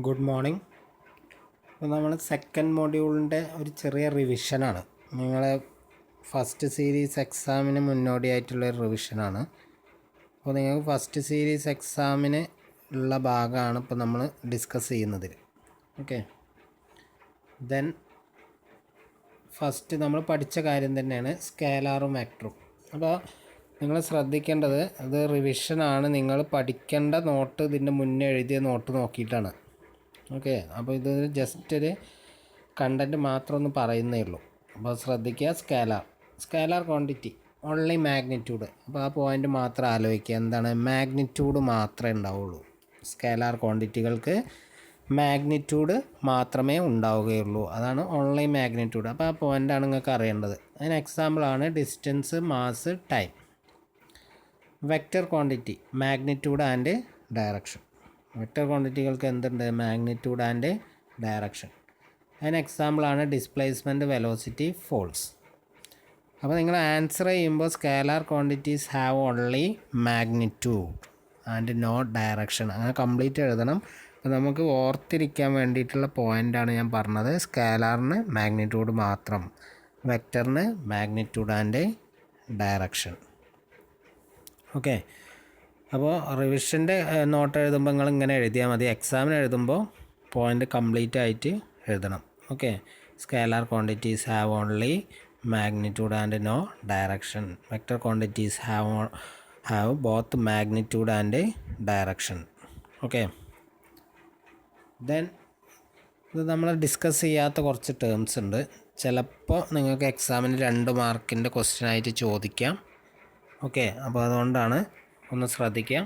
Good morning. അപ്പോൾ നമ്മൾ second മൊഡ്യൂളിൻ്റെ ഒരു ചെറിയ റിവിഷനാണ്. നിങ്ങളെ ഫസ്റ്റ് സീരീസ് എക്സാമിന് മുന്നോടിയായിട്ടുള്ളൊരു റിവിഷനാണ്. അപ്പോൾ നിങ്ങൾക്ക് ഫസ്റ്റ് സീരീസ് എക്സാമിന് ഉള്ള ഭാഗമാണ് ഇപ്പോൾ നമ്മൾ ഡിസ്കസ് ചെയ്യുന്നതിൽ. ഓക്കെ, ദെൻ ഫസ്റ്റ് നമ്മൾ പഠിച്ച കാര്യം തന്നെയാണ് സ്കേലാറും വെക്ടറും. അപ്പോൾ നിങ്ങൾ ശ്രദ്ധിക്കേണ്ടത് ഇത് റിവിഷനാണ്. നിങ്ങൾ പഠിക്കേണ്ട നോട്ട് ഇതിൻ്റെ മുന്നേ എഴുതിയ നോട്ട് നോക്കിയിട്ടാണ്. ഓക്കെ, അപ്പോൾ ഇത് ജസ്റ്റ് ഒരു കണ്ടൻറ്റ് മാത്രം ഒന്ന് പറയുന്നേ ഉള്ളൂ. അപ്പോൾ ശ്രദ്ധിക്കുക. Scalar quantity only magnitude. അപ്പോൾ ആ പോയിൻ്റ് മാത്രം ആലോചിക്കുക. എന്താണ്? മാഗ്നിറ്റ്യൂഡ് മാത്രമേ ഉണ്ടാവുള്ളൂ. സ്കേലാർ ക്വാണ്ടിറ്റികൾക്ക് മാഗ്നിറ്റ്യൂഡ് മാത്രമേ ഉണ്ടാവുകയുള്ളൂ. അതാണ് ഓൺലി മാഗ്നിറ്റ്യൂഡ്. അപ്പോൾ ആ പോയിൻ്റാണ് നിങ്ങൾക്ക് അറിയേണ്ടത്. അതിന് എക്സാമ്പിളാണ് distance, mass, time. Vector quantity magnitude and direction. Vector ക്വാണ്ടിറ്റികൾക്ക് എന്തുണ്ട്? Magnitude and direction. അതിന് എക്സാമ്പിളാണ് ഡിസ്പ്ലേസ്മെൻറ്റ്, വെലോസിറ്റി, ഫോഴ്സ്. അപ്പോൾ നിങ്ങൾ ആൻസർ ചെയ്യുമ്പോൾ scalar quantities have only magnitude and no direction. അങ്ങനെ കംപ്ലീറ്റ് എഴുതണം. അപ്പോൾ നമുക്ക് ഓർത്തിരിക്കാൻ വേണ്ടിയിട്ടുള്ള പോയിൻ്റാണ് ഞാൻ പറഞ്ഞത്. സ്കേലാറിന് മാഗ്നിറ്റ്യൂഡ് മാത്രം, വെക്റ്ററിന് മാഗ്നിറ്റ്യൂഡ് ആൻഡ് ഡയറക്ഷൻ. ഓക്കെ, അപ്പോൾ റിവിഷൻ്റെ നോട്ട് എഴുതുമ്പോൾ നിങ്ങൾ ഇങ്ങനെ എഴുതിയാൽ മതി. എക്സാമിന് എഴുതുമ്പോൾ പോയിൻ്റ് കംപ്ലീറ്റ് ആയിട്ട് എഴുതണം. Okay, scalar quantities have only magnitude and no direction. Vector quantities have both magnitude and direction. Okay, then ഇത് നമ്മൾ ഡിസ്കസ് ചെയ്യാത്ത കുറച്ച് ടേംസ് ഉണ്ട്. ചിലപ്പോൾ നിങ്ങൾക്ക് എക്സാമിന് 2 മാർക്കിൻ്റെ ക്വസ്റ്റ്യൻ ആയിട്ട് ചോദിക്കാം. ഓക്കെ, അപ്പോൾ അതുകൊണ്ടാണ് ഒന്ന് ശ്രദ്ധിക്കുക.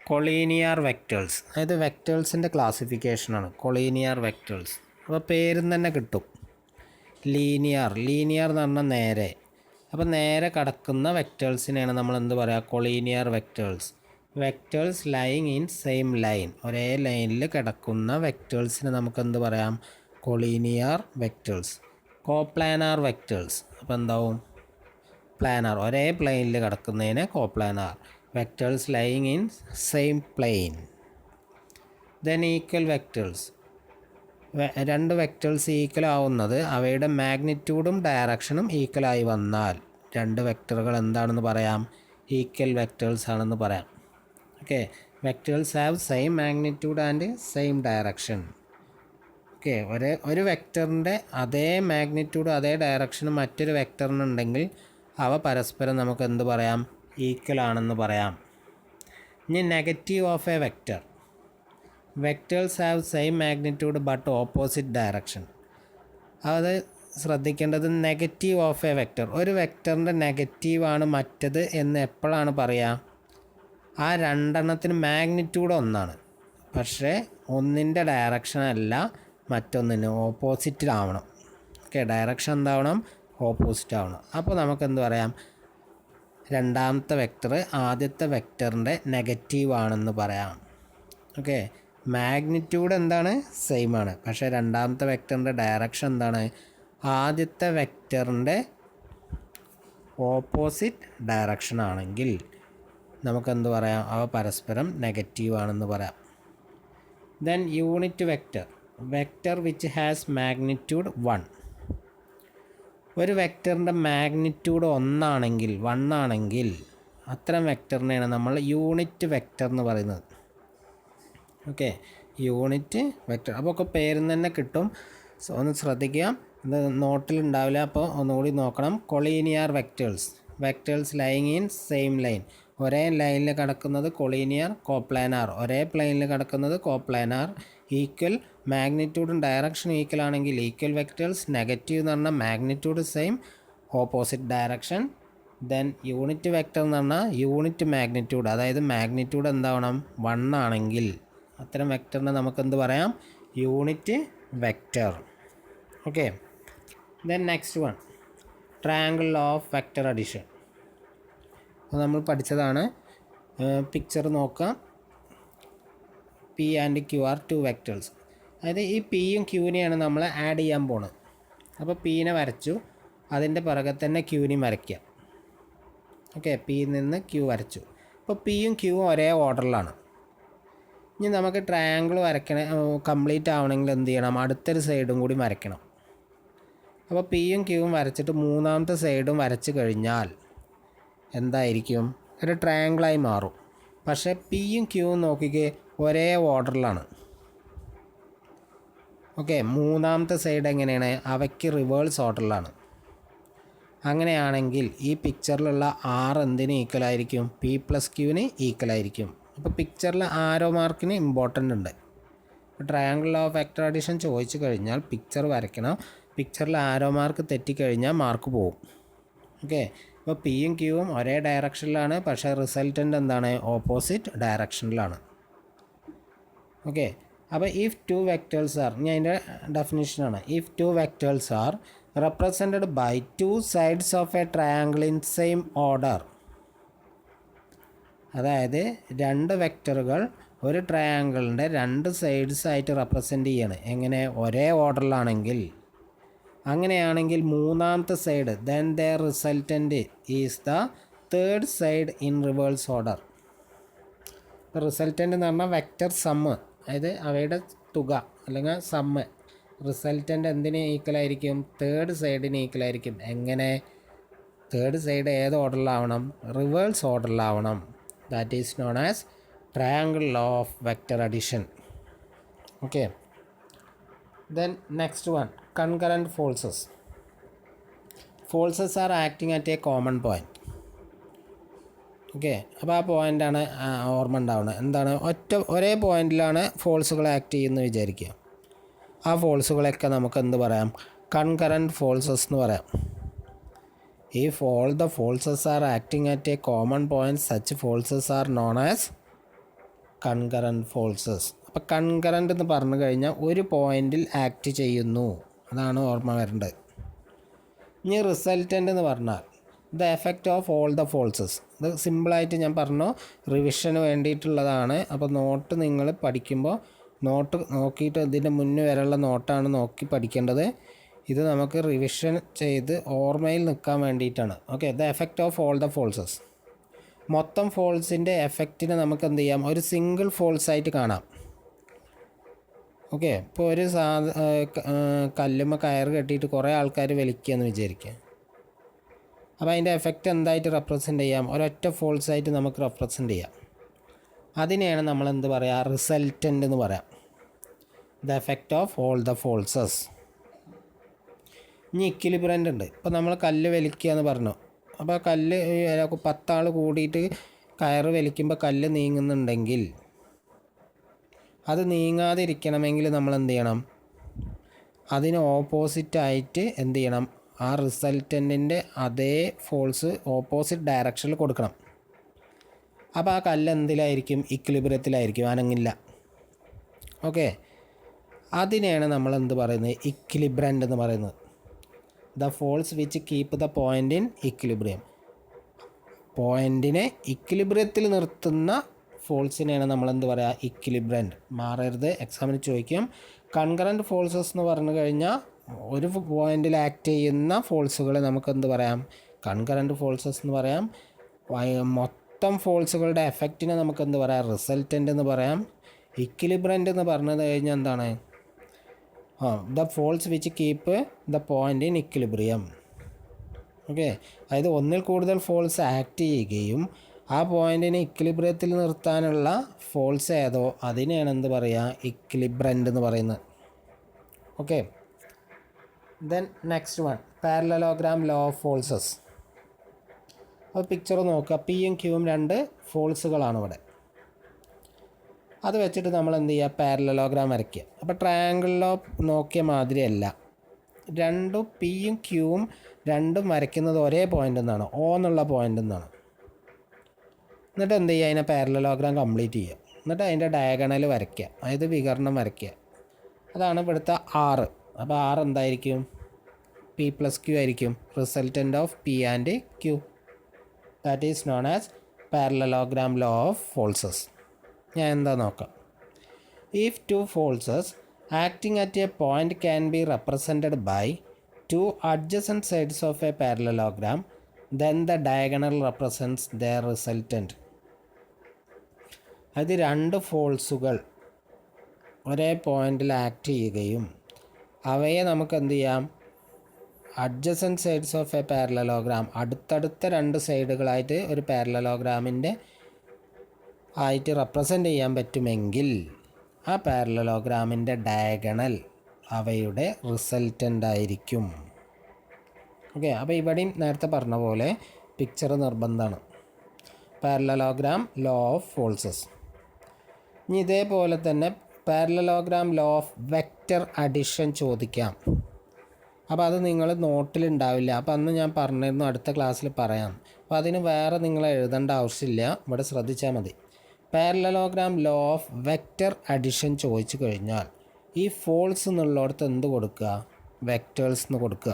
കൊളീനിയർ വെക്റ്റേഴ്സ്, അതായത് വെക്റ്റേഴ്സിൻ്റെ ക്ലാസിഫിക്കേഷനാണ് കൊളീനിയർ വെക്റ്റേഴ്സ്. അപ്പോൾ പേരിൽ തന്നെ കിട്ടും. ലീനിയർ എന്ന് പറഞ്ഞാൽ നേരെ. അപ്പോൾ നേരെ കടക്കുന്ന വെക്റ്റേഴ്സിനെയാണ് നമ്മൾ എന്ത് പറയുക? Collinear vectors. Vectors lying in same line, ഒരേ ലൈനിൽ കിടക്കുന്ന വെക്റ്റേഴ്സിന് നമുക്ക് എന്ത് പറയാം? Collinear vectors. കോപ്ലാനാർ വെക്റ്റേഴ്സ് അപ്പോൾ എന്താവും? പ്ലാനാർ, ഒരേ പ്ലെയിനിൽ കിടക്കുന്നതിന് coplanar. Vectors lying in same plane. Then equal vectors, 2 vectors equal ആവുന്നത് അവയുടെ മാഗ്നിറ്റ്യൂഡും ഡയറക്ഷനും ഈക്വലായി വന്നാൽ 2 വെക്റ്ററുകൾ എന്താണെന്ന് പറയാം? ഈക്വൽ വെക്റ്റേഴ്സ് ആണെന്ന് പറയാം. Okay, vectors have same magnitude and same direction. Okay, ഒരു വെക്റ്ററിൻ്റെ അതേ മാഗ്നിറ്റ്യൂഡ് അതേ ഡയറക്ഷനും മറ്റൊരു വെക്റ്ററിനുണ്ടെങ്കിൽ അവ പരസ്പരം നമുക്ക് എന്ത് പറയാം? ഈക്വൽ ആണെന്ന് പറയാം. ഇനി negative of A vector. Vectors have same magnitude but opposite direction. അത് ശ്രദ്ധിക്കേണ്ടത് നെഗറ്റീവ് ഓഫ് എ വെക്റ്റർ. ഒരു വെക്റ്ററിൻ്റെ നെഗറ്റീവാണ് മറ്റത് എന്ന് എപ്പോഴാണ് പറയുക? ആ 2 മാഗ്നിറ്റ്യൂഡ് ഒന്നാണ്, പക്ഷേ ഒന്നിൻ്റെ ഡയറക്ഷൻ അല്ല മറ്റൊന്നിന് ഓപ്പോസിറ്റിലാവണം. ഓക്കെ, ഡയറക്ഷൻ എന്താവണം? ഓപ്പോസിറ്റ് ആവണം. അപ്പോൾ നമുക്ക് എന്ത് പറയാം? രണ്ടാമത്തെ വെക്റ്റർ ആദ്യത്തെ വെക്റ്ററിൻ്റെ നെഗറ്റീവ് ആണെന്ന് പറയാം. ഓക്കെ, മാഗ്നിറ്റ്യൂഡ് എന്താണ്? സെയിം ആണ്, പക്ഷേ രണ്ടാമത്തെ വെക്റ്ററിൻ്റെ ഡയറക്ഷൻ എന്താണ്? ആദ്യത്തെ വെക്റ്ററിൻ്റെ ഓപ്പോസിറ്റ് ഡയറക്ഷൻ ആണെങ്കിൽ നമുക്കെന്ത് പറയാം? അവ പരസ്പരം നെഗറ്റീവ് ആണെന്ന് പറയാം. Then unit vector which has magnitude 1. ഒരു വെക്റ്ററിൻ്റെ മാഗ്നിറ്റ്യൂഡ് 1 ആണെങ്കിൽ അത്തരം വെക്റ്ററിനെയാണ് നമ്മൾ യൂണിറ്റ് വെക്റ്റർ എന്ന് പറയുന്നത്. Okay, unit vector. അപ്പോൾ ഒക്കെ പേരിൽ തന്നെ കിട്ടും. സോ ഒന്ന് ശ്രദ്ധിക്കുക, ഇത് നോട്ടിലുണ്ടാവില്ല, അപ്പോൾ ഒന്നുകൂടി നോക്കണം. Collinear vectors lying in same line, ഒരേ ലൈനിൽ കിടക്കുന്നത് കൊളീനിയർ. കോപ്ലാനാർ, ഒരേ പ്ലെയിനിൽ കിടക്കുന്നത് കോപ്ലാനാർ. ഈക്വൽ, മാഗ്നിറ്റ്യൂഡും ഡയറക്ഷനും ഈക്വൽ ആണെങ്കിൽ ഈക്വൽ വെക്റ്റേഴ്സ്. നെഗറ്റീവ് എന്ന് പറഞ്ഞാൽ magnitude same, opposite direction. Then unit vector എന്ന് പറഞ്ഞാൽ യൂണിറ്റ് മാഗ്നിറ്റ്യൂഡ്, അതായത് മാഗ്നിറ്റ്യൂഡ് എന്താവണം? 1 ആണെങ്കിൽ അത്തരം വെക്റ്ററിനെ നമുക്കെന്ത് പറയാം? Unit vector. Okay, then next one, triangle of vector addition. അപ്പോൾ നമ്മൾ പഠിച്ചതാണ്. പിക്ചർ നോക്കാം. P and Q R 2 vectors. അതായത് ഈ പിയും ക്യൂനെയാണ് നമ്മൾ ആഡ് ചെയ്യാൻ പോകുന്നത്. അപ്പോൾ പീനെ വരച്ചു, അതിൻ്റെ പുറകെ തന്നെ ക്യൂനെയും വരയ്ക്കുക. ഓക്കെ, പിയിൽ നിന്ന് ക്യൂ വരച്ചു. അപ്പോൾ പിയും ക്യൂവും ഒരേ ഓർഡറിലാണ്. ഇനി നമുക്ക് ട്രയാങ്കിൾ കംപ്ലീറ്റ് ആവണമെങ്കിൽ എന്ത് ചെയ്യണം, അടുത്തൊരു സൈഡും കൂടി വരയ്ക്കണം. അപ്പോൾ പിയും ക്യൂവും വരച്ചിട്ട് മൂന്നാമത്തെ സൈഡും വരച്ച് കഴിഞ്ഞാൽ എന്തായിരിക്കും, ഒരു ട്രയാങ്കിളായി മാറും. പക്ഷേ പിയും ക്യൂവും നോക്കിക്കേ ഒരേ ഓർഡറിലാണ്. ഓക്കെ, മൂന്നാമത്തെ സൈഡ് എങ്ങനെയാണ്, അവയ്ക്ക് റിവേഴ്സ് ഓർഡറിലാണ്. അങ്ങനെയാണെങ്കിൽ ഈ പിക്ചറിലുള്ള ആർ എന്തിന് ഈക്വലായിരിക്കും, പി പ്ലസ് ക്യൂവിന് ഈക്വലായിരിക്കും. അപ്പോൾ പിക്ചറിൽ ആരോ മാർക്കിന് ഇമ്പോർട്ടൻ്റ് ഉണ്ട്. ട്രയാങ്കിൾ ഓഫ് വെക്ടർ അഡീഷൻ ചോദിച്ചു കഴിഞ്ഞാൽ പിക്ചർ വരയ്ക്കണം. പിക്ചറിൽ ആരോ മാർക്ക് തെറ്റിക്കഴിഞ്ഞാൽ മാർക്ക് പോകും. ഓക്കെ, ഇപ്പോൾ പിയും ക്യൂവും ഒരേ ഡയറക്ഷനിലാണ്, പക്ഷേ റിസൾട്ടൻ്റ് എന്താണ്, ഓപ്പോസിറ്റ് ഡയറക്ഷനിലാണ്. ഓക്കെ, അപ്പോൾ ഇഫ് ടു വെക്ടേഴ്സ് ആർ, ഞാൻ അതിൻ്റെ ഡെഫിനിഷനാണ്. If two vectors are represented by two sides of a triangle in same order, അതായത് രണ്ട് വെക്ടറുകൾ ഒരു ട്രയാങ്കിളിൻ്റെ രണ്ട് സൈഡ്സ് ആയിട്ട് റെപ്രസെൻ്റ് ചെയ്യാണ്. എങ്ങനെ, ഒരേ ഓർഡറിലാണെങ്കിൽ. അങ്ങനെയാണെങ്കിൽ മൂന്നാമത്തെ side then the resultant is the third side in reverse order. Resultant എന്ന് പറഞ്ഞാൽ വെക്റ്റർ സമ്മ്, അതായത് അവയുടെ തുക അല്ലെങ്കിൽ സമ്മ്. റിസൾട്ടൻ്റ് എന്തിന് ഈക്വലായിരിക്കും, തേർഡ് സൈഡിന് ഈക്വലായിരിക്കും. എങ്ങനെ, തേർഡ് സൈഡ് ഏത് ഓർഡറിലാവണം, റിവേഴ്സ് ഓർഡറിലാവണം. That is known as triangle of vector addition. Okay, then next one, concurrent forces. Forces are acting at a common point. Okay, അപ്പോൾ ആ പോയിൻ്റാണ് ഓർമ്മ ഉണ്ടാവുന്നത്. എന്താണ്, ഒരേ പോയിൻ്റിലാണ് ഫോഴ്സുകൾ ആക്ട് ചെയ്യുന്നത് വിചാരിക്കുക. ആ ഫോഴ്സുകളൊക്കെ നമുക്ക് എന്ത് പറയാം, കൺകറൻറ്റ് ഫോഴ്സസ് എന്ന് പറയാം. If all the forces are acting at a common point such forces are known as concurrent forces. അപ്പോൾ കൺകറൻറ്റ് എന്ന് പറഞ്ഞു കഴിഞ്ഞാൽ ഒരു പോയിൻറ്റിൽ ആക്ട് ചെയ്യുന്നു, അതാണ് ഓർമ്മ വരേണ്ടത്. ഇനി റിസൾട്ടൻ്റ് എന്ന് പറഞ്ഞാൽ the effect of all the forces. ഇത് സിമ്പിളായിട്ട് ഞാൻ പറഞ്ഞു, റിവിഷന് വേണ്ടിയിട്ടുള്ളതാണ്. അപ്പോൾ നോട്ട് നിങ്ങൾ പഠിക്കുമ്പോൾ നോട്ട് നോക്കിയിട്ട് ഇതിൻ്റെ മുന്നേ വരെയുള്ള നോട്ടാണ് നോക്കി പഠിക്കേണ്ടത്. ഇത് നമുക്ക് റിവിഷൻ ചെയ്ത് ഓർമ്മയിൽ നിൽക്കാൻ വേണ്ടിയിട്ടാണ്. Okay, the effect of all the forces. മൊത്തം ഫോഴ്സിൻ്റെ എഫക്റ്റിനെ നമുക്ക് എന്ത് ചെയ്യാം, ഒരു സിംഗിൾ ഫോഴ്സായിട്ട് കാണാം. ഓക്കെ, ഇപ്പോൾ ഒരു കല്ലുമ്മ കയറ് കെട്ടിയിട്ട് കുറേ ആൾക്കാർ വലിക്കുകയെന്ന് വിചാരിക്കുക. അപ്പോൾ അതിൻ്റെ എഫക്റ്റ് എന്തായിട്ട് റെപ്രസെൻ്റ് ചെയ്യാം, ഒരൊറ്റ ഫോഴ്സായിട്ട് നമുക്ക് റെപ്രസെൻ്റ് ചെയ്യാം. അതിനെയാണ് നമ്മൾ എന്ത് പറയുക, റിസൾട്ടൻ്റ് എന്ന് പറയാം. The effect of all the forces. ഇനി ഇക്വിലിബ്രിയൻ്റ് ഉണ്ട്. ഇപ്പോൾ നമ്മൾ കല്ല് വലിക്കുക എന്ന് പറഞ്ഞു. അപ്പോൾ കല്ല് 10 ആൾ കൂടിയിട്ട് കയറ് വലിക്കുമ്പോൾ കല്ല് നീങ്ങുന്നുണ്ടെങ്കിൽ അത് നീങ്ങാതിരിക്കണമെങ്കിൽ നമ്മൾ എന്ത് ചെയ്യണം, അതിന് ഓപ്പോസിറ്റായിട്ട് എന്ത് ചെയ്യണം, ആ റിസൾട്ടൻറ്റിൻ്റെ അതേ ഫോഴ്സ് ഓപ്പോസിറ്റ് ഡയറക്ഷനിൽ കൊടുക്കണം. അപ്പോൾ ആ കല്ല് എന്തിലായിരിക്കും, ഇക്വിലിബ്രിയത്തിലായിരിക്കും, അനങ്ങില്ല. ഓക്കെ, അതിനെയാണ് നമ്മൾ എന്ത് പറയുന്നത്, ഇക്വിലിബ്രൻ്റ് എന്ന് പറയുന്നത്. The force which keep the point in equilibrium. പോയിൻറ്റിനെ ഇക്വിലിബ്രിയത്തിൽ നിർത്തുന്ന ഫോഴ്സിനെയാണ് നമ്മളെന്ത് പറയുക, ഇക്വിലിബ്രൻ്റ്. മാറരുത്, എക്സാമിന് ചോദിക്കും. കൺകറൻറ്റ് ഫോഴ്സസ് എന്ന് പറഞ്ഞു കഴിഞ്ഞാൽ ഒരു പോയിൻറ്റിൽ ആക്ട് ചെയ്യുന്ന ഫോഴ്സുകളെ നമുക്കെന്ത് പറയാം, കൺകറൻറ്റ് ഫോഴ്സസ് എന്ന് പറയാം. മൊത്തം ഫോഴ്സുകളുടെ എഫക്റ്റിനെ നമുക്കെന്ത് പറയാം, റിസൾട്ടൻ്റ് എന്ന് പറയാം. ഇക്വിലിബ്രൻ്റ് എന്ന് പറഞ്ഞത് കഴിഞ്ഞാൽ എന്താണ്, the force which keep the point in equilibrium. Okay, അതായത് ഒന്നിൽ കൂടുതൽ ഫോഴ്സ് ആക്ട് ചെയ്യുകയും ആ പോയിൻറ്റിനെ ഇക്വിലിബ്രിയത്തിൽ നിർത്താനുള്ള ഫോഴ്സ് ഏതോ അതിനെയാണ് എന്ത് പറയുക, ഇക്വിലിബ്രൻ്റ് എന്ന് പറയുന്നത്. Okay, then next one, parallelogram law of forces. അപ്പോൾ പിക്ചർ നോക്കുക, പിയും ക്യൂവും രണ്ട് ഫോഴ്സുകളാണ് ഇവിടെ. അത് വെച്ചിട്ട് നമ്മൾ എന്ത് ചെയ്യുക, പാരലലോഗ്രാം വരയ്ക്കുക. അപ്പോൾ ട്രയാങ്കിളിലോ നോക്കിയ മാതിരിയല്ല, രണ്ടും പിയും ക്യൂവും രണ്ടും വരയ്ക്കുന്നത് ഒരേ പോയിൻ്റ് നിന്നാണ്, ഓ എന്നുള്ള പോയിൻ്റ് നിന്നാണ്. എന്നിട്ട് എന്ത് ചെയ്യുക, അതിനെ പാരലലോഗ്രാം കംപ്ലീറ്റ് ചെയ്യുക. എന്നിട്ട് അതിൻ്റെ ഡയഗണൽ വരയ്ക്കുക, അതായത് വികരണം വരയ്ക്കുക. അതാണ് ഇവിടുത്തെ 6. അപ്പോൾ 6 എന്തായിരിക്കും, പി പ്ലസ് ക്യൂ ആയിരിക്കും, resultant of P and Q. That is known as parallelogram law of forces. ഞാൻ എന്താ നോക്കാം. If two forces acting at a point can be represented by two adjacent sides of a parallelogram, then the diagonal represents their resultant. അത് രണ്ട് ഫോഴ്സുകൾ ഒരേ പോയിന്റിൽ act ചെയ്യുകയും അവയെ നമുക്ക് എന്ത് ചെയ്യാം, adjacent sides of a parallelogram, അടുത്തടുത്ത രണ്ട് സൈഡുകളായിട്ട് ഒരു പാരലലോഗ്രാമിൻ്റെ ആയിട്ട് റെപ്രസെൻ്റ് ചെയ്യാൻ പറ്റുമെങ്കിൽ ആ പാരലലോഗ്രാമിൻ്റെ ഡയഗണൽ അവയുടെ റിസൾട്ടൻ്റ് ആയിരിക്കും. ഓക്കെ, അപ്പോൾ ഇവിടെയും നേരത്തെ പറഞ്ഞ പോലെ പിക്ചർ നിർബന്ധമാണ്. Parallelogram law of forces. ഇനി ഇതേപോലെ തന്നെ parallelogram law of vector addition ചോദിക്കാം. അപ്പോൾ അത് നിങ്ങൾ നോട്ടിലുണ്ടാവില്ല. അപ്പോൾ അന്ന് ഞാൻ പറഞ്ഞിരുന്നു അടുത്ത ക്ലാസ്സിൽ പറയാം. അപ്പോൾ അതിന് വേറെ നിങ്ങൾ എഴുതേണ്ട ആവശ്യമില്ല, ഇവിടെ ശ്രദ്ധിച്ചാൽ മതി. Parallelogram law of vector addition ചോദിച്ചു കഴിഞ്ഞാൽ ഈ ഫോൾസ് എന്നുള്ളിടത്ത് എന്ത് കൊടുക്കുക, വെക്റ്റേഴ്സ് എന്ന് കൊടുക്കുക.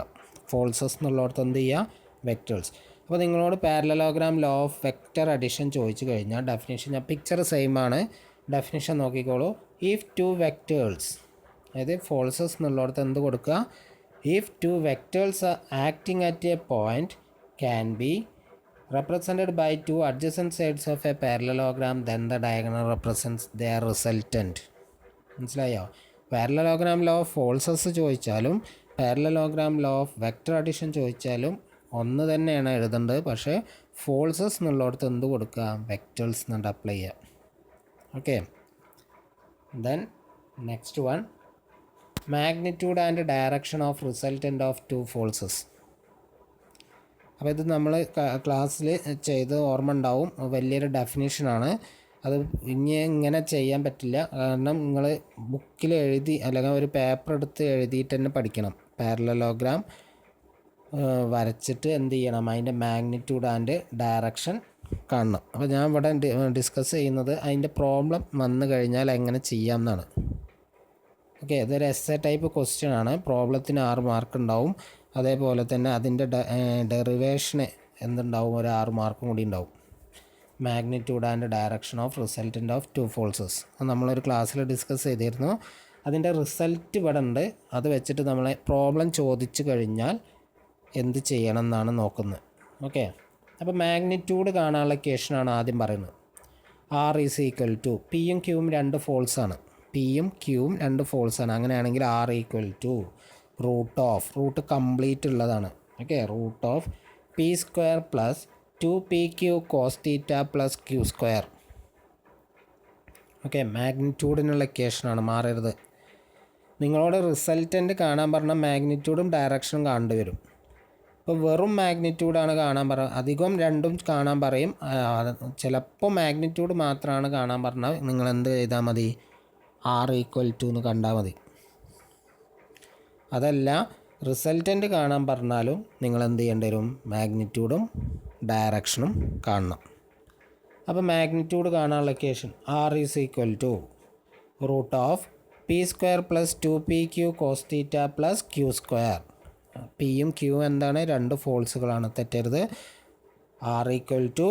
ഫോൾസസ് എന്നുള്ളിടത്ത് എന്ത് ചെയ്യുക, വെക്റ്റേഴ്സ്. അപ്പോൾ നിങ്ങളോട് parallelogram law of vector addition ചോദിച്ചു കഴിഞ്ഞാൽ ഡെഫിനേഷൻ, ഞാൻ പിക്ചർ സെയിം ആണ്, ഡെഫിനേഷൻ നോക്കിക്കോളൂ. ഇഫ് ടു വെക്റ്റേഴ്സ്, അതായത് ഫോൾസസ് എന്നുള്ളിടത്ത് എന്ത് കൊടുക്കുക, if two vectors are acting at a point can be represented by two adjacent sides of a parallelogram, then the diagonal represents their resultant. മനസ്സിലായോ? Parallelogram law of ഫോൾസസ് ചോദിച്ചാലും parallelogram law of vector addition ചോദിച്ചാലും ഒന്ന് തന്നെയാണ് എഴുതേണ്ടത്. പക്ഷേ ഫോൾസസ് എന്നുള്ളിടത്ത് എന്ത് കൊടുക്കുക, വെക്റ്റേഴ്സ് എന്നുണ്ട് അപ്ലൈ ചെയ്യുക. Okay, then next one, magnitude and direction of resultant of two forces. അപ്പോൾ ഇത് നമ്മൾ ക്ലാസ്സിൽ ചെയ്ത് ഓർമ്മ ഉണ്ടാവും, വലിയൊരു ഡെഫിനേഷനാണ്. അത് ഇനി ഇങ്ങനെ ചെയ്യാൻ പറ്റില്ല, കാരണം നിങ്ങൾ ബുക്കിൽ എഴുതി അല്ലെങ്കിൽ ഒരു പേപ്പർ എടുത്ത് എഴുതിയിട്ട് തന്നെ പഠിക്കണം. പാരലലോഗ്രാം വരച്ചിട്ട് എന്ത് ചെയ്യണം, അതിൻ്റെ മാഗ്നിറ്റ്യൂഡ് ആൻഡ് ഡയറക്ഷൻ കാണണം. അപ്പോൾ ഞാൻ ഇവിടെ ഡിസ്കസ് ചെയ്യുന്നത് അതിൻ്റെ പ്രോബ്ലം വന്നു കഴിഞ്ഞാൽ എങ്ങനെ ചെയ്യാം എന്നാണ്. ഓക്കെ, ഇതൊരു എസ്സേ ടൈപ്പ് ക്വസ്റ്റ്യൻ ആണ്. പ്രോബ്ലത്തിന് 6 മാർക്ക് ഉണ്ടാവും. അതേപോലെ തന്നെ അതിൻ്റെ ഡെറിവേഷന് എന്തുണ്ടാവും, ഒരു 6 മാർക്കും കൂടി ഉണ്ടാവും. Magnitude and direction of resultant of two forces അത് നമ്മളൊരു ക്ലാസ്സിൽ ഡിസ്കസ് ചെയ്തിരുന്നു. അതിൻ്റെ റിസൾട്ട് ഇവിടെ ഉണ്ട്. അത് വെച്ചിട്ട് നമ്മളെ പ്രോബ്ലം ചോദിച്ചു കഴിഞ്ഞാൽ എന്ത് ചെയ്യണം എന്നാണ് നോക്കുന്നത്. ഓക്കെ, അപ്പോൾ മാഗ്നിറ്റ്യൂഡ് കാണാനുള്ള ഇക്വേഷനാണ് ആദ്യം പറയുന്നത്. ആർ ഈസ് ഈക്വൽ ടു, പിയും ക്യൂവും 2 ഫോൾസാണ്. പിയും ക്യൂവും 2 ഫോൾസാണ്. അങ്ങനെയാണെങ്കിൽ R equal to root complete ഉള്ളതാണ്. Okay, root of P square plus 2pq cos theta plus Q square. Okay, മാഗ്നിറ്റ്യൂഡിനുള്ള ഇക്വേഷനാണ്, മാറരുത്. നിങ്ങളോട് റിസൾട്ടൻ്റ് കാണാൻ പറഞ്ഞാൽ മാഗ്നിറ്റ്യൂഡും ഡയറക്ഷനും കാണേണ്ടി വരും. ഇപ്പോൾ വെറും മാഗ്നിറ്റ്യൂഡാണ് കാണാൻ പറയുക, അധികം രണ്ടും കാണാൻ പറയും. ചിലപ്പോൾ മാഗ്നിറ്റ്യൂഡ് മാത്രമാണ് കാണാൻ പറഞ്ഞാൽ നിങ്ങൾ എന്ത് ചെയ്താൽ മതി, ആർ ഈക്വൽ ടു എന്ന് കണ്ടാൽ മതി. അതല്ല റിസൾട്ടൻ്റ് കാണാൻ പറഞ്ഞാലും നിങ്ങൾ എന്ത് ചെയ്യേണ്ടി വരും, മാഗ്നിറ്റ്യൂഡും ഡയറക്ഷനും കാണണം. അപ്പോൾ മാഗ്നിറ്റ്യൂഡ് കാണാനുള്ള equation R is equal to root of P square plus 2pq cos theta plus Q square. പിയും ക്യൂവും എന്താണ്, 2 ഫോൾസുകളാണ്, തെറ്റരുത്. R equal to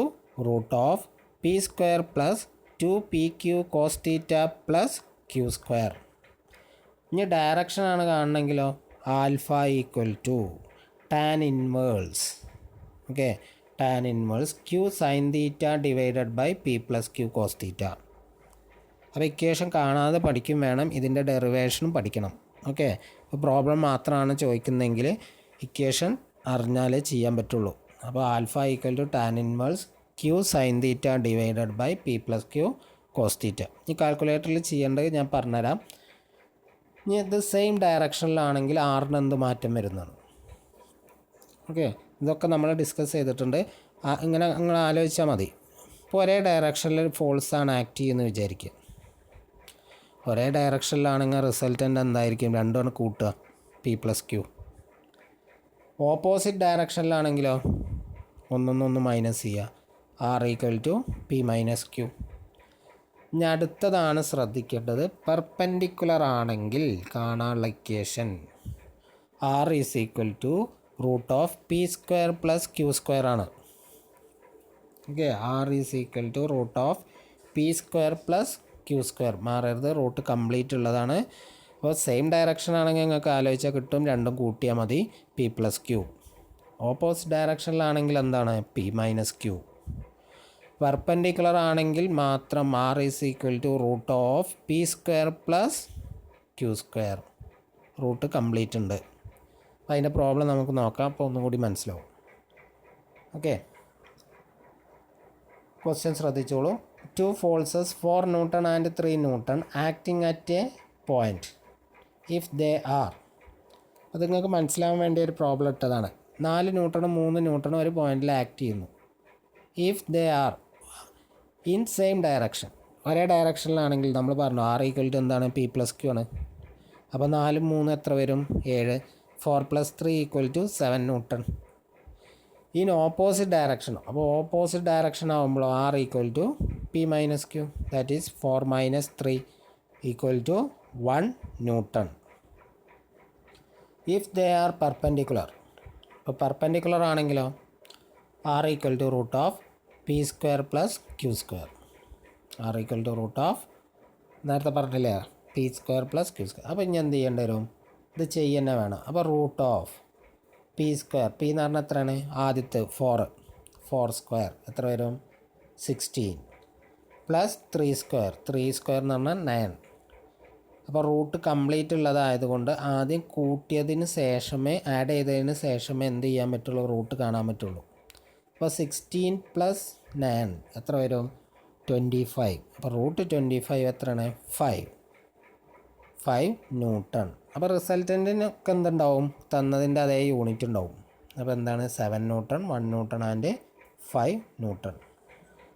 root of P square plus 2pq cos theta plus Q square. ഇനി ഡയറക്ഷനാണ് കാണണമെങ്കിലോ alpha equal to tan inverse. Okay, tan inverse Q sine theta divided by P plus Q cos theta. അപ്പോൾ equation കാണാതെ പഠിക്കും വേണം, ഇതിൻ്റെ ഡെറിവേഷനും പഠിക്കണം. Okay, അപ്പോൾ പ്രോബ്ലം മാത്രമാണ് ചോദിക്കുന്നതെങ്കിൽ ഇക്വേഷൻ അറിഞ്ഞാലേ ചെയ്യാൻ പറ്റുള്ളൂ. അപ്പോൾ alpha equal to tan inverse Q sine theta divided by P plus Q cos theta. ഈ കാൽക്കുലേറ്ററിൽ ചെയ്യേണ്ടത് ഞാൻ പറഞ്ഞുതരാം. ഇനി ഇത് സെയിം ഡയറക്ഷനിലാണെങ്കിൽ ആറിന് എന്ത് മാറ്റം വരുന്നതാണ്. ഓക്കെ, ഇതൊക്കെ നമ്മൾ ഡിസ്കസ് ചെയ്തിട്ടുണ്ട്. ഇങ്ങനെ നിങ്ങൾ ആലോചിച്ചാൽ മതി. ഇപ്പോൾ ഒരേ ഡയറക്ഷനിൽ ഫോൾസാണ് ആക്ട് ചെയ്യുന്നത് വിചാരിക്കുക. ഒരേ ഡയറക്ഷനിലാണെങ്കിൽ റിസൾട്ടൻ്റ് എന്തായിരിക്കും, രണ്ടുമാണ് കൂട്ടുക, പി പ്ലസ് ക്യൂ. ഓപ്പോസിറ്റ് ഡയറക്ഷനിലാണെങ്കിലോ ഒന്നൊന്ന് മൈനസ് ചെയ്യുക, R equal to P minus Q. ഇനി അടുത്തതാണ് ശ്രദ്ധിക്കേണ്ടത്. പെർപെൻഡിക്കുലർ ആണെങ്കിൽ കാണാനുള്ള equation R is equal to root of P square plus Q square ആണ്. Okay, R is equal to root of P square plus Q square. മാറരുത്, root complete ഉള്ളതാണ്. അപ്പോൾ same direction ആണെങ്കിൽ നിങ്ങൾക്ക് ആലോചിച്ചാൽ കിട്ടും, രണ്ടും കൂട്ടിയാൽ മതി, പി പ്ലസ് ക്യൂ. ഓപ്പോസിറ്റ് ഡയറക്ഷനിലാണെങ്കിൽ എന്താണ്, പി മൈനസ് ക്യൂ. പെർപെൻഡിക്കുലർ ആണെങ്കിൽ മാത്രം R is equal to root of P square plus Q square. Root complete ഉണ്ട്. അപ്പോൾ അതിൻ്റെ പ്രോബ്ലം നമുക്ക് നോക്കാം, അപ്പോൾ ഒന്നും കൂടി മനസ്സിലാവും. ഓക്കെ, ക്വസ്റ്റ്യൻ ശ്രദ്ധിച്ചോളൂ. 2 forces 4 Newton and 3 Newton acting at a point if they are. അത് നിങ്ങൾക്ക് മനസ്സിലാവാൻ വേണ്ടി ഒരു പ്രോബ്ലം ഇട്ടതാണ്. 4 ന്യൂട്ടണും 3 ന്യൂട്ടണും ഒരു പോയിന്റിൽ ആക്ട് ചെയ്യുന്നു. If they are in same direction, ഒരേ ഡയറക്ഷനിലാണെങ്കിൽ നമ്മൾ പറഞ്ഞു ആർ ഈക്വൽ ടു എന്താണ്, പി പ്ലസ് ക്യൂ ആണ്. അപ്പോൾ 4 3 എത്ര വരും, 7. 4 + 3 = 7 ന്യൂട്ടൺ. ഇൻ ഓപ്പോസിറ്റ് ഡയറക്ഷൻ, അപ്പോൾ ഓപ്പോസിറ്റ് ഡയറക്ഷൻ ആകുമ്പോൾ R equal to P minus Q, that is 4 - 3 = 1 newton. If they are perpendicular, ഇപ്പോൾ പെർപെൻഡിക്കുലർ ആണെങ്കിലോ R equal to √p² + q². R equal to നേരത്തെ പറഞ്ഞില്ലേ p² + q². അപ്പോൾ ഇനി എന്ത് ചെയ്യേണ്ടി വരും, ഇത് ചെയ്യുന്നേ വേണം. അപ്പോൾ √p², പി എന്ന് പറഞ്ഞാൽ എത്രയാണ്, ആദ്യത്തെ 4² എത്ര വരും, 16 + 3² എന്ന് പറഞ്ഞാൽ 9. അപ്പോൾ റൂട്ട് കംപ്ലീറ്റ് ഉള്ളതായതുകൊണ്ട് ആദ്യം കൂട്ടിയതിന് ശേഷമേ, ആഡ് ചെയ്തതിന് ശേഷമേ എന്ത് ചെയ്യാൻ പറ്റുള്ളൂ, റൂട്ട് കാണാൻ പറ്റുള്ളൂ. അപ്പോൾ 16 + 9 എത്ര വരും, 25. അപ്പോൾ √25 എത്രയാണ്, 5 ന്യൂട്ടൺ. അപ്പോൾ റിസൾട്ടൻറ്റിനൊക്കെ എന്തുണ്ടാവും, തന്നതിൻ്റെ അതേ യൂണിറ്റ് ഉണ്ടാവും. അപ്പോൾ എന്താണ്, 7 ന്യൂട്ടൺ, 1 ന്യൂട്ടൺ ആൻഡ് 5 ന്യൂട്ടൺ.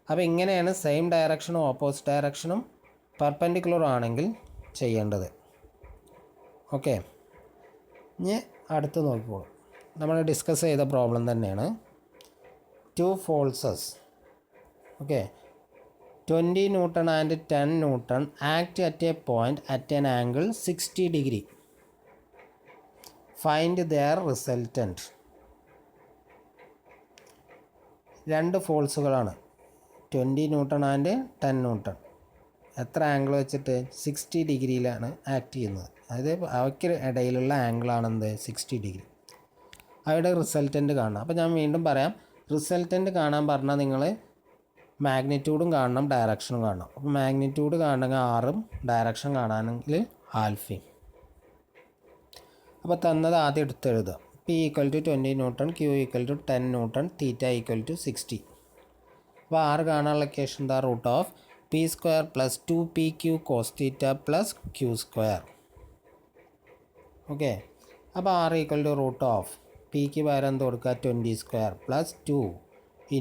അപ്പോൾ ഇങ്ങനെയാണ് സെയിം ഡയറക്ഷനും ഓപ്പോസിറ്റ് ഡയറക്ഷനും പെർപെൻഡിക്കുലർ ആണെങ്കിൽ ചെയ്യേണ്ടത്. ഓക്കെ, ഇനി അടുത്ത് നോക്കിക്കോളൂ. നമ്മൾ ഡിസ്കസ് ചെയ്ത പ്രോബ്ലം തന്നെയാണ്. 2 forces, okay, 20 Newton and 10 Newton act at a point at an angle 60 degree. Find their resultant. 2 ഫോഴ്സുകളാണ്, 20 Newton and 10 Newton. എത്ര ആംഗിൾ വെച്ചിട്ട്, 60 ഡിഗ്രിയിലാണ് ആക്ട് ചെയ്യുന്നത്. അതായത് അവയ്ക്ക് ഇടയിലുള്ള ആംഗിളാണെന്ത്, 60 ഡിഗ്രി. അവയുടെ റിസൾട്ടൻ്റ് കാണണം. അപ്പോൾ ഞാൻ വീണ്ടും പറയാം, റിസൾട്ടൻ്റ് കാണാൻ പറഞ്ഞാൽ നിങ്ങൾ മാഗ്നിറ്റ്യൂഡും കാണണം, ഡയറക്ഷനും കാണണം. അപ്പോൾ മാഗ്നിറ്റ്യൂഡ് കാണണമെങ്കിൽ ആറും, ഡയറക്ഷൻ കാണാനെങ്കിൽ ആൽഫയും. അപ്പോൾ തന്നത് ആദ്യം എടുത്തെഴുതുക. പി = 20 ന്യൂട്ടൺ, ക്യൂ = 10 ന്യൂട്ടൺ, തീറ്റ = 60. അപ്പോൾ ആറ് കാണാനുള്ള ഇക്വേഷൻ എന്താ, √p² + 2pq cos θ + q². Okay, അപ്പോൾ r = പിക്ക് പകരം എന്ത് കൊടുക്കുക, 20² + 2 ×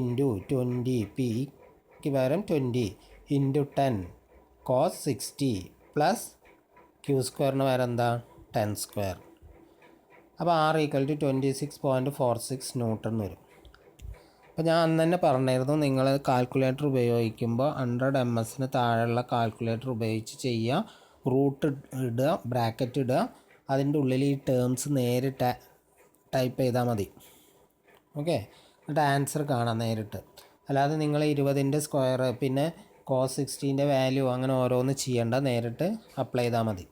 20, പിക്ക് പകരം 20 × 10 cos 60 + q² പകരം എന്താ, 10². അപ്പോൾ r = 26.46 ന്യൂട്ടൺ വരും. അപ്പോൾ ഞാൻ അന്ന് തന്നെ പറഞ്ഞിരുന്നു, നിങ്ങൾ കാൽക്കുലേറ്റർ ഉപയോഗിക്കുമ്പോൾ 100 ms താഴെയുള്ള കാൽക്കുലേറ്റർ ഉപയോഗിച്ച് ചെയ്യുക. റൂട്ട് ഇടുക, ബ്രാക്കറ്റ് ഇടുക, അതിൻ്റെ ഉള്ളിൽ ഈ ടേംസ് നേരിട്ട് ടൈപ്പ് ചെയ്താൽ മതി. ഓക്കെ, എന്നിട്ട് ആൻസർ കാണാം നേരിട്ട്. അല്ലാതെ നിങ്ങൾ 20ൻ്റെ സ്ക്വയർ പിന്നെ cos 60ൻ്റെ വാല്യൂ അങ്ങനെ ഓരോന്ന് ചെയ്യേണ്ട, നേരിട്ട് അപ്ലൈ ചെയ്താൽ മതി.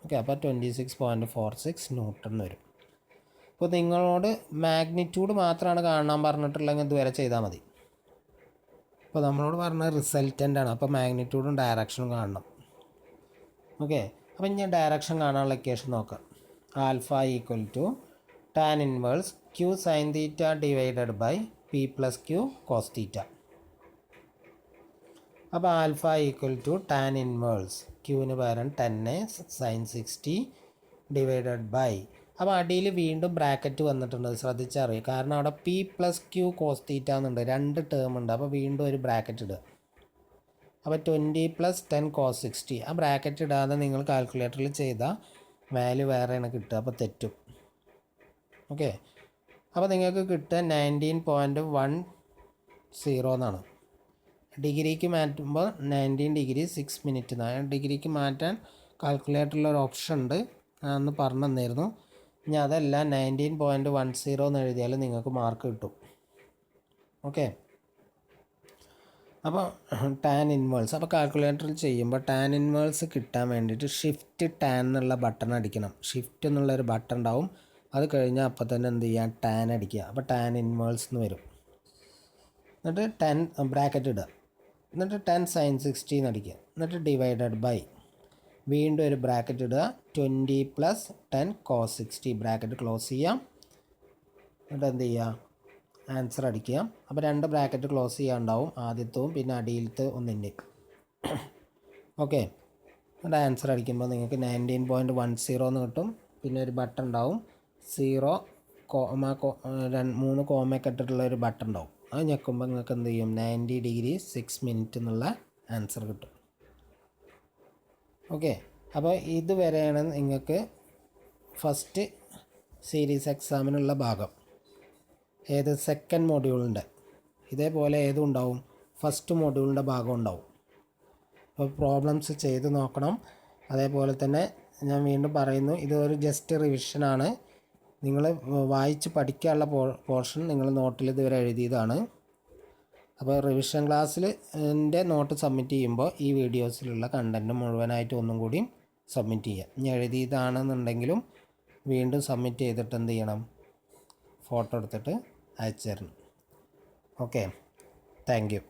ഓക്കെ, അപ്പോൾ 26.46 ന്യൂട്ടൺ വരും. അപ്പോൾ നിങ്ങളോട് മാഗ്നിറ്റ്യൂഡ് മാത്രമാണ് കാണാൻ പറഞ്ഞിട്ടുള്ളതെങ്കിൽ ഇതുവരെ ചെയ്താൽ മതി. അപ്പോൾ നമ്മളോട് പറഞ്ഞ റിസൾട്ടൻ്റാണ്, അപ്പോൾ മാഗ്നിറ്റ്യൂഡും ഡയറക്ഷനും കാണണം. ഓക്കെ, അപ്പോൾ ഇനി ഡയറക്ഷൻ കാണാനുള്ള ഇക്വേഷൻ നോക്കാം. Alpha = tan inverse q sin θ / p + q cos θ. അപ്പോൾ ആൽഫ = tan inverse, ക്യൂവിന് പകരം 10 sin 60 / അപ്പോൾ അടിയിൽ വീണ്ടും ബ്രാക്കറ്റ് വന്നിട്ടുണ്ട്, ശ്രദ്ധിച്ചറിയുക. കാരണം അവിടെ p + q cos θ എന്നുണ്ട്, 2 ടേം ഉണ്ട്. അപ്പോൾ വീണ്ടും ഒരു ബ്രാക്കറ്റ് ഇടുക. അപ്പോൾ 20 + 10 cos 60, ആ ബ്രാക്കറ്റ് ഇടാതെ നിങ്ങൾ കാൽക്കുലേറ്ററിൽ ചെയ്താൽ വാല്യൂ വേറെയാണ് കിട്ടുക, അപ്പോൾ തെറ്റും. ഓക്കെ, അപ്പോൾ നിങ്ങൾക്ക് കിട്ടുക 19.10 എന്നാണ്. ഡിഗ്രിക്ക് മാറ്റുമ്പോൾ 19 ഡിഗ്രി 6 മിനിറ്റ് എന്നാണ്. ഡിഗ്രിക്ക് മാറ്റാൻ കാൽക്കുലേറ്ററിൽ ഒരു ഓപ്ഷൻ ഉണ്ട്, അന്ന് പറഞ്ഞു തന്നിരുന്നു. ഇനി അതല്ല 19.10 എന്ന് എഴുതിയാൽ നിങ്ങൾക്ക് മാർക്ക് കിട്ടും. ഓക്കെ, അപ്പോൾ ടാൻ ഇൻവേഴ്സ്, അപ്പോൾ കാൽക്കുലേറ്ററിൽ ചെയ്യുമ്പോൾ ടാൻ ഇൻവേഴ്സ് കിട്ടാൻ വേണ്ടിയിട്ട് ഷിഫ്റ്റ് ടാൻ എന്നുള്ള ബട്ടൺ അടിക്കണം. ഷിഫ്റ്റ് എന്നുള്ളൊരു ബട്ടൺ ഉണ്ടാവും, അത് കഴിഞ്ഞാൽ അപ്പോൾ തന്നെ എന്ത് ചെയ്യുക, ടാൻ അടിക്കുക. അപ്പോൾ ടാൻ ഇൻവേഴ്സ് എന്ന് വരും. എന്നിട്ട് 10 ബ്രാക്കറ്റ് ഇടുക, എന്നിട്ട് 10 sin 60 എന്ന് അടിക്കുക, എന്നിട്ട് ഡിവൈഡഡ് ബൈ വീണ്ടും ഒരു ബ്രാക്കറ്റ് ഇടുക, 20 + 10 cos 60 ബ്രാക്കറ്റ് ക്ലോസ് ചെയ്യാം. എന്നിട്ട് എന്ത് ചെയ്യുക, ആൻസർ അടിക്കുക. അപ്പോൾ 2 ബ്രാക്കറ്റ് ക്ലോസ് ചെയ്യാനുണ്ടാവും, ആദ്യത്തവും പിന്നെ അടിയിലത്തെ ഒന്നിൻ്റെ. ഓക്കെ, എന്നിട്ട് ആൻസർ അടിക്കുമ്പോൾ നിങ്ങൾക്ക് 19.10 എന്ന് കിട്ടും. പിന്നെ ഒരു ബട്ടൺ ഉണ്ടാവും, 0, 3 കോമയൊക്കെ ഇട്ടിട്ടുള്ള ഒരു ബട്ടൺ ഉണ്ടാവും. അത് ഞെക്കുമ്പോൾ നിങ്ങൾക്ക് എന്ത് ചെയ്യും, 90 ഡിഗ്രി 6 മിനിറ്റ് എന്നുള്ള ആൻസർ കിട്ടും. ഓക്കെ, അപ്പോൾ ഇതുവരെയാണ് നിങ്ങൾക്ക് ഫസ്റ്റ് സീരീസ് എക്സാമിനുള്ള ഭാഗം. ഏത് സെക്കൻഡ് മൊഡ്യൂളിൻ്റെ ഇതേപോലെ ഏതും ഉണ്ടാവും, ഫസ്റ്റ് മൊഡ്യൂളിൻ്റെ ഭാഗം ഉണ്ടാവും. അപ്പോൾ പ്രോബ്ലംസ് ചെയ്ത് നോക്കണം. അതേപോലെ തന്നെ ഞാൻ വീണ്ടും പറയുന്നു, ഇതൊരു ജസ്റ്റ് റിവിഷനാണ്. നിങ്ങൾ വായിച്ച് പഠിക്കാനുള്ള പോർഷൻ നിങ്ങൾ നോട്ടിൽ ഇതുവരെ എഴുതിയതാണ്. അപ്പോൾ റിവിഷൻ ക്ലാസ്സിൽ എൻ്റെ നോട്ട് സബ്മിറ്റ് ചെയ്യുമ്പോൾ ഈ വീഡിയോസിലുള്ള കണ്ടൻറ്റ് മുഴുവനായിട്ട് ഒന്നും കൂടി സബ്മിറ്റ് ചെയ്യാം. ഇനി എഴുതിയതാണെന്നുണ്ടെങ്കിലും വീണ്ടും സബ്മിറ്റ് ചെയ്തിട്ട് എന്ത് ചെയ്യണം, ഫോട്ടോ എടുത്തിട്ട് അയച്ചു തരണം. Okay, thank you.